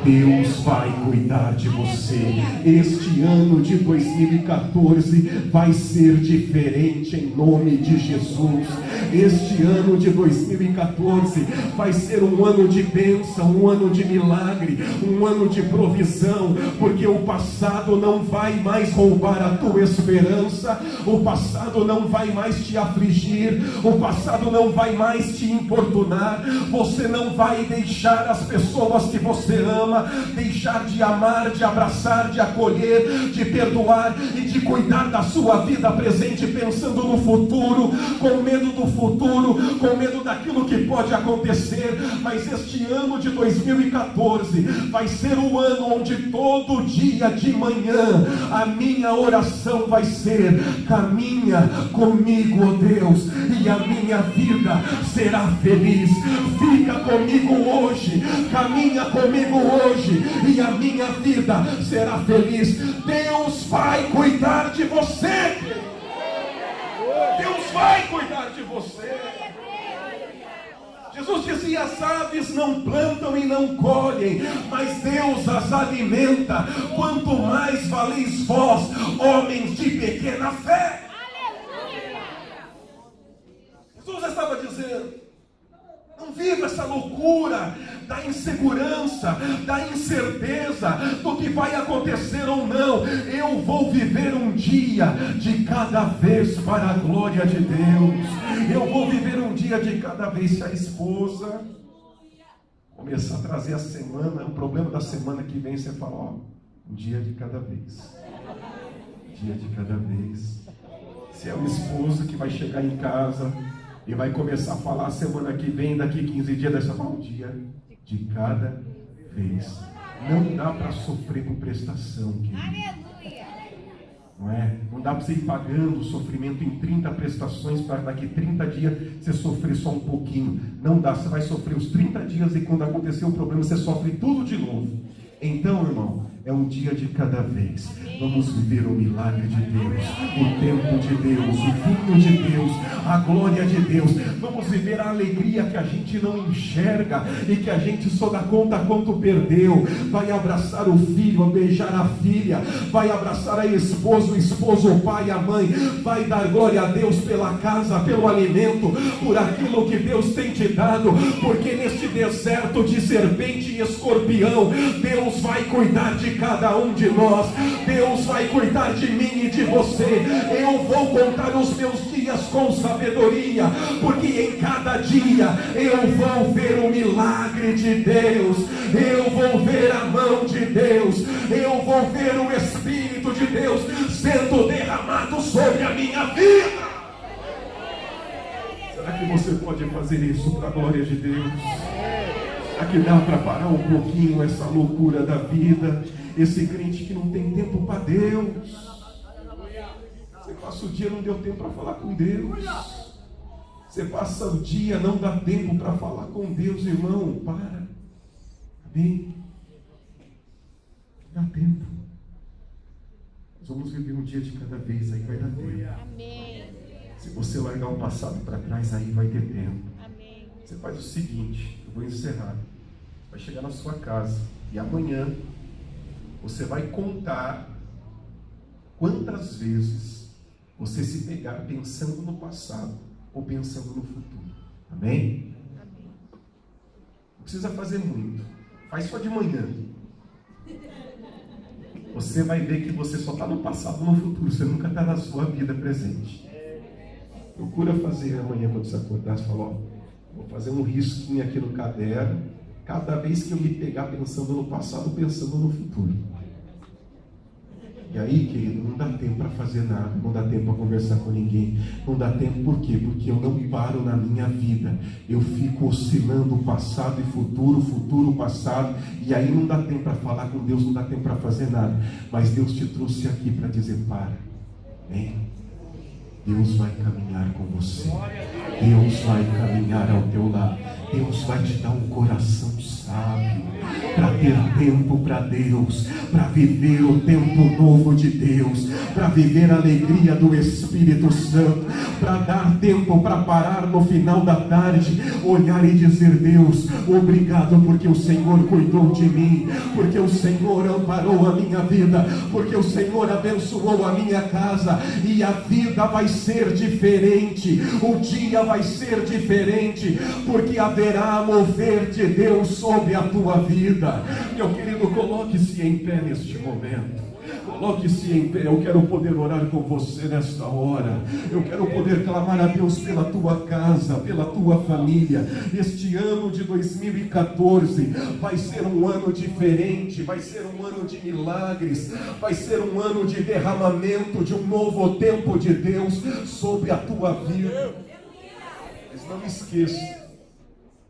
Deus vai cuidar de você. Este ano de 2014 vai ser diferente em nome de Jesus. Este ano de 2014 vai ser um ano de bênção, um ano de milagre, um ano de provisão, porque o passado não vai mais roubar a tua esperança, o passado não vai mais te afligir, o passado não vai mais te importunar, você não vai deixar as pessoas que você ama deixar de amar, de abraçar, de acolher, de perdoar e de cuidar da sua vida presente, pensando no futuro, com medo do futuro, com medo daquilo que pode acontecer. Mas este ano de 2014 vai ser o ano onde todo dia de manhã a minha oração vai ser: caminha comigo, ó Deus, e a minha vida será feliz. Fica comigo hoje, caminha comigo hoje, e a minha vida será feliz. Deus vai cuidar de você. Deus vai cuidar de você. Jesus dizia: as aves não plantam e não colhem, mas Deus as alimenta. Quanto mais valeis vós, homens de pequena fé. Jesus estava dizendo: não viva essa loucura da insegurança, da incerteza do que vai acontecer ou não. Eu vou viver um dia de cada vez para a glória de Deus. Eu vou viver um dia de cada vez. Se a esposa começar a trazer a semana, o problema da semana que vem, você fala: ó, um dia de cada vez. Um dia de cada vez. Se é o esposo que vai chegar em casa e vai começar a falar semana que vem, daqui 15 dias, dessa forma, um dia de cada vez. Não dá para sofrer com prestação, querido. Aleluia! Não é? Não dá para você ir pagando o sofrimento em 30 prestações para daqui 30 dias você sofrer só um pouquinho. Não dá, você vai sofrer os 30 dias e quando acontecer o problema você sofre tudo de novo. Então, irmão, é um dia de cada vez. Vamos viver o milagre de Deus, o tempo de Deus, o vinho de Deus, a glória de Deus. Vamos viver a alegria que a gente não enxerga e que a gente só dá conta quanto perdeu. Vai abraçar o filho, beijar a filha, vai abraçar a esposa, o esposo, o pai, a mãe. Vai dar glória a Deus pela casa, pelo alimento, por aquilo que Deus tem te dado, porque neste deserto de serpente e escorpião, Deus vai cuidar de cada um de nós. Deus vai cuidar de mim e de você. Eu vou contar os meus dias com sabedoria, porque em cada dia eu vou ver o milagre de Deus, eu vou ver a mão de Deus, eu vou ver o Espírito de Deus sendo derramado sobre a minha vida. Será que você pode fazer isso para a glória de Deus? Será que dá para parar um pouquinho essa loucura da vida? Esse crente que não tem tempo para Deus. Você passa o dia, não deu tempo para falar com Deus. Você passa o dia, não dá tempo para falar com Deus, irmão. Para. Amém? Dá tempo. Nós vamos viver um dia de cada vez, aí vai dar tempo. Amém. Se você largar o passado para trás, aí vai ter tempo. Amém. Você faz o seguinte, eu vou encerrar. Vai chegar na sua casa e amanhã você vai contar quantas vezes você se pegar pensando no passado ou pensando no futuro. Amém? Amém. Não precisa fazer muito. Faz só de manhã. você vai ver que você só está no passado e no futuro, você nunca está na sua vida presente. Procura fazer amanhã, quando você acordar, você fala, vou fazer um risquinho aqui no caderno, cada vez que eu me pegar pensando no passado, pensando no futuro. E aí, querido, não dá tempo para fazer nada, não dá tempo para conversar com ninguém, não dá tempo, por quê? Porque eu não paro na minha vida, eu fico oscilando passado e futuro, futuro, passado, e aí não dá tempo para falar com Deus, não dá tempo para fazer nada, mas Deus te trouxe aqui para dizer, para, vem, Deus vai caminhar com você, Deus vai caminhar ao teu lado, Deus vai te dar um coração sábio, para ter tempo para Deus, para viver o tempo novo de Deus, para viver a alegria do Espírito Santo, para dar tempo para parar no final da tarde, olhar e dizer, Deus, obrigado porque o Senhor cuidou de mim, porque o Senhor amparou a minha vida, porque o Senhor abençoou a minha casa, e a vida vai ser diferente, o dia vai ser diferente, porque haverá mover de Deus sobre a tua vida. Meu querido, coloque-se em pé neste momento. Coloque-se em pé. Eu quero poder orar com você nesta hora. Eu quero poder clamar a Deus pela tua casa, pela tua família. Este ano de 2014 vai ser um ano diferente, vai ser um ano de milagres, vai ser um ano de derramamento de um novo tempo de Deus sobre a tua vida. Mas não esqueça,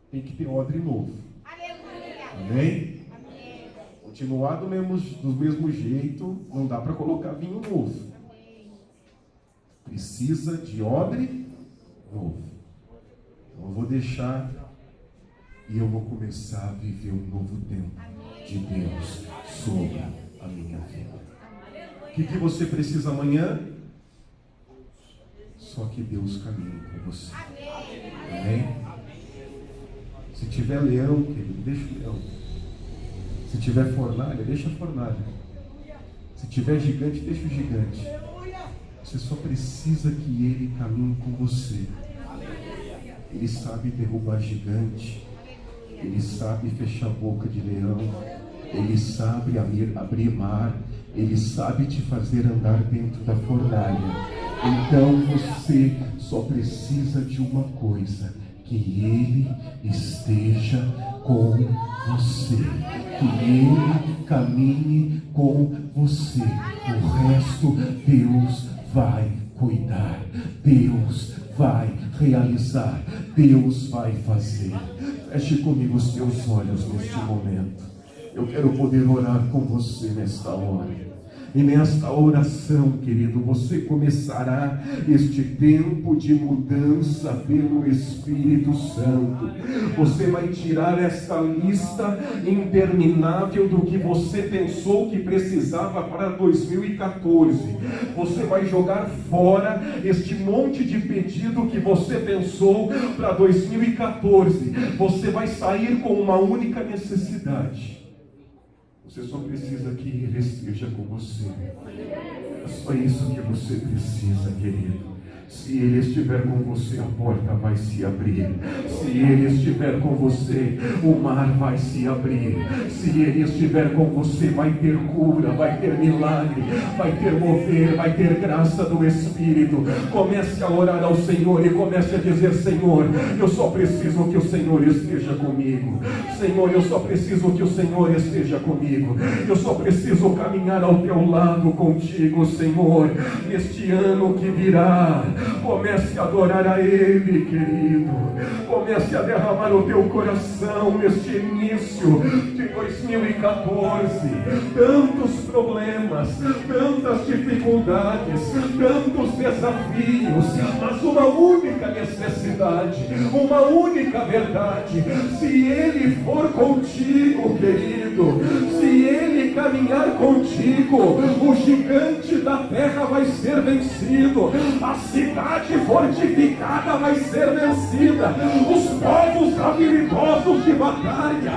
tem que ter odre novo. Amém? Continuar do mesmo jeito, não dá para colocar vinho novo. Precisa de odre novo. Então eu vou deixar e eu vou começar a viver um novo tempo de Deus sobre a minha vida. O que você precisa amanhã? Só que Deus caminhe com você. Amém? Se tiver leão, querido, deixa o leão. Se tiver fornalha, deixa a fornalha. Se tiver gigante, deixa o gigante. Você só precisa que ele caminhe com você. Ele sabe derrubar gigante. Ele sabe fechar a boca de leão. Ele sabe abrir mar. Ele sabe te fazer andar dentro da fornalha. Então você só precisa de uma coisa: que Ele esteja com você, que Ele caminhe com você. O resto Deus vai cuidar, Deus vai realizar, Deus vai fazer. Feche comigo os teus olhos neste momento. Eu quero poder orar com você nesta hora. E nesta oração, querido, você começará este tempo de mudança pelo Espírito Santo. Você vai tirar esta lista interminável do que você pensou que precisava para 2014. Você vai jogar fora este monte de pedido que você pensou para 2014. Você vai sair com uma única necessidade. Você só precisa que Ele esteja com você. É só isso que você precisa, querido. Se Ele estiver com você, a porta vai se abrir. Se Ele estiver com você, o mar vai se abrir. Se Ele estiver com você, vai ter cura, vai ter milagre, vai ter mover, vai ter graça do Espírito. Comece a orar ao Senhor e comece a dizer: Senhor, eu só preciso que o Senhor esteja comigo. Senhor, eu só preciso que o Senhor esteja comigo. Eu só preciso caminhar ao teu lado contigo, Senhor, neste ano que virá. Comece a adorar a Ele, querido. Comece a derramar o teu coração neste início de 2014. Tantos problemas, tantas dificuldades, tantos desafios, mas uma única necessidade, uma única verdade: se Ele for contigo, querido, se Ele caminhar contigo, o gigante da terra vai ser vencido, a cidade fortificada vai ser vencida, os povos habilidosos de batalha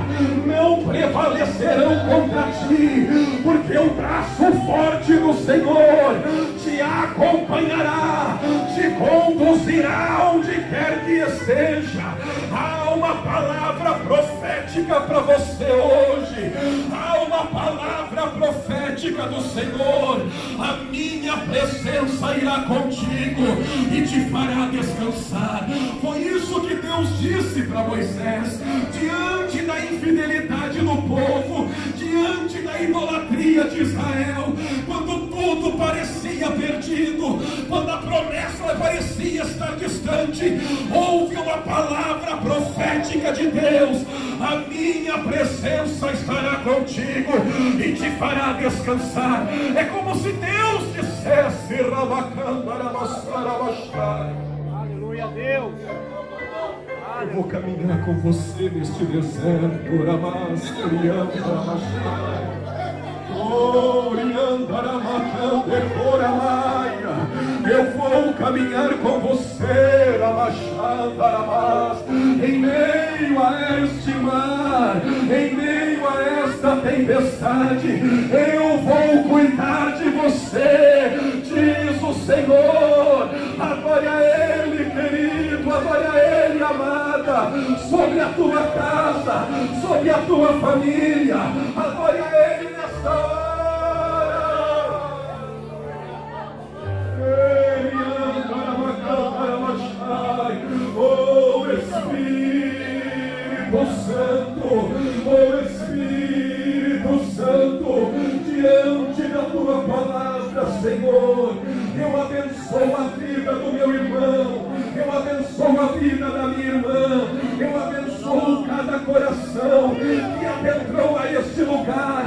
não prevalecerão contra ti, porque o braço forte do Senhor te acompanhará, te conduzirá onde quer que esteja. Há uma palavra profética para você hoje, há uma palavra profética profética do Senhor: a minha presença irá contigo e te fará descansar. Foi isso que Deus disse para Moisés, diante da infidelidade do povo, diante da idolatria de Israel, quando tudo parecia perdido, quando a promessa parecia estar distante, houve uma palavra profética de Deus: a minha presença estará contigo e te fará descansar. É como se Deus dissesse: aleluia a Deus, eu vou caminhar com você neste deserto. Eu vou caminhar com você, em meio a este mar, em meio a esta tempestade. Eu vou cuidar de você, diz o Senhor. Adore a Ele, querido, adore a Ele, amada, sobre a tua casa, sobre a tua família. Adore a Ele nesta hora. Oh Espírito Santo, oh Espírito Santo, diante da tua palavra, Senhor, eu abençoo a vida do meu irmão, eu abençoo a vida da minha irmã, eu abençoo cada coração que adentrou a este lugar.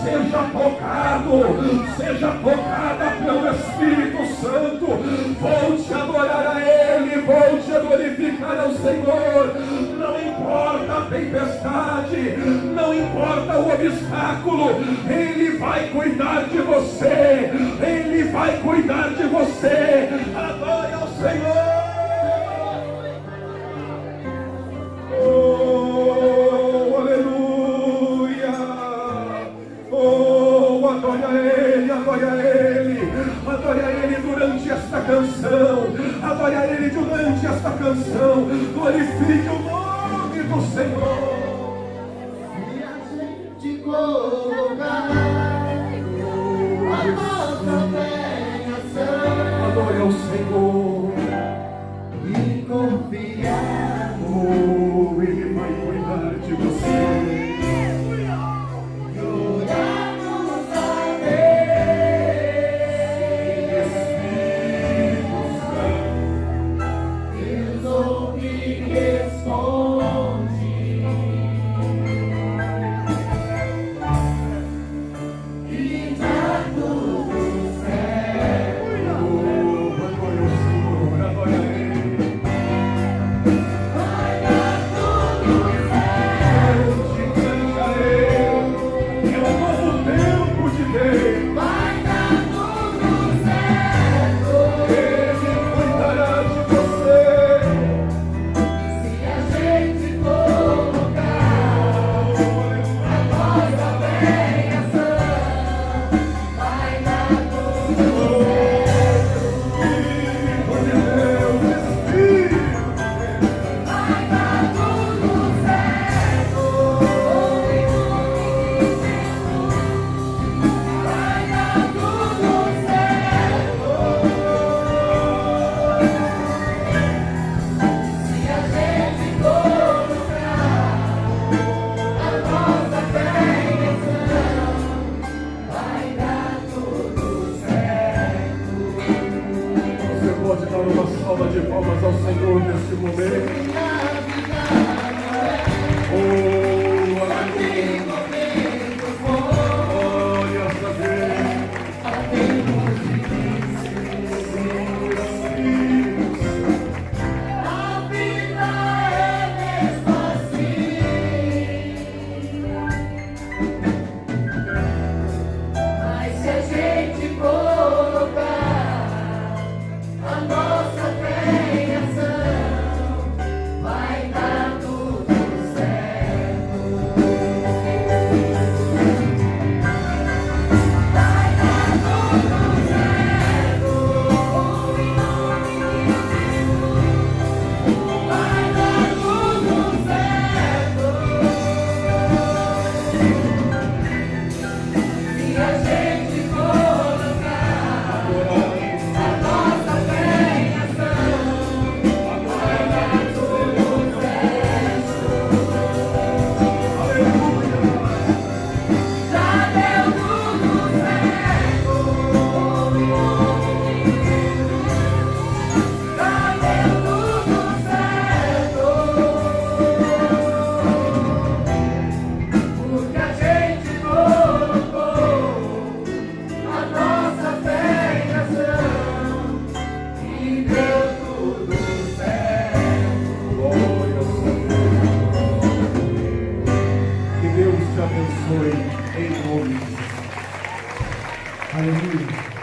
Seja tocada pelo Espírito Santo. Vou te adorar a Ele, vou te glorificar ao Senhor. Não importa a tempestade, não importa o obstáculo, Ele vai cuidar de você, Ele vai cuidar de você. Adore ao Senhor. Oh, aleluia. Oh, adore a Ele, adore a Ele, adore a Ele durante esta canção, adore a Ele durante esta canção. Glorifique o nome do Senhor. Se a gente colocar a nossa bênção, Adore ao Senhor e confiar, oh, Ele vai cuidar de você. vai dar tudo certo. te abençoe em nome de Jesus. Aleluia.